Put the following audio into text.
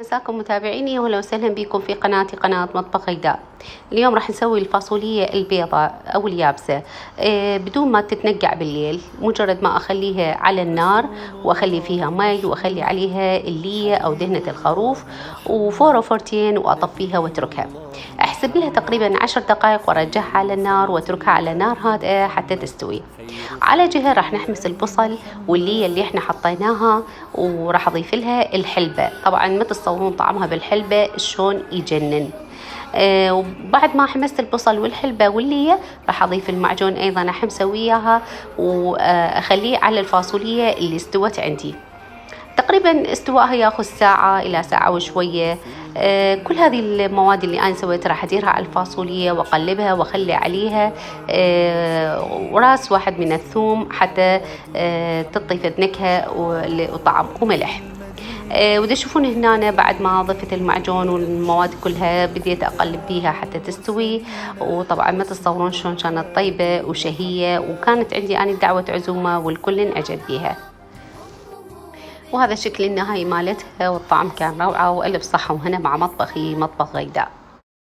مساكم متابعيني، واهلا وسهلا بكم في قناتي قناة مطبخ غيداء. اليوم راح نسوي الفاصولية البيضاء او اليابسة بدون ما تتنقع بالليل. مجرد ما اخليها على النار واخلي فيها مي واخلي عليها اللية او دهنة الخروف وفورة فورتين واطفيها واتركها. احسب لها تقريبا 10 دقائق وارجعها على النار واتركها على نار هادئة حتى تستوي. على جهة راح نحمس البصل واللي اللي احنا حطيناها، وراح اضيف لها الحلبة. طبعا ما تتصورون طعمها بالحلبة شلون يجنن. وبعد ما حمست البصل والحلبة واللية راح اضيف المعجون ايضا احمسه وياها واخليه على الفاصولية اللي استوت عندي. تقريبا استوائها ياخذ ساعة إلى ساعة وشوية. كل هذه المواد اللي أنا سويتها راح أديرها على الفاصولية وأقلبها وأخلي عليها راس واحد من الثوم حتى تضيف نكهة وطعم وملح. ودا تشوفون هنا بعد ما ضفت المعجون والمواد كلها بديت أقلب فيها حتى تستوي. وطبعا ما تتصورون شلون كانت طيبة وشهية، وكانت عندي أنا دعوة عزومة والكل انعجب بيها. وهذا الشكل النهائي مالتها، والطعم كان روعة. وألف صحة وهنا مع مطبخي مطبخ غيداء.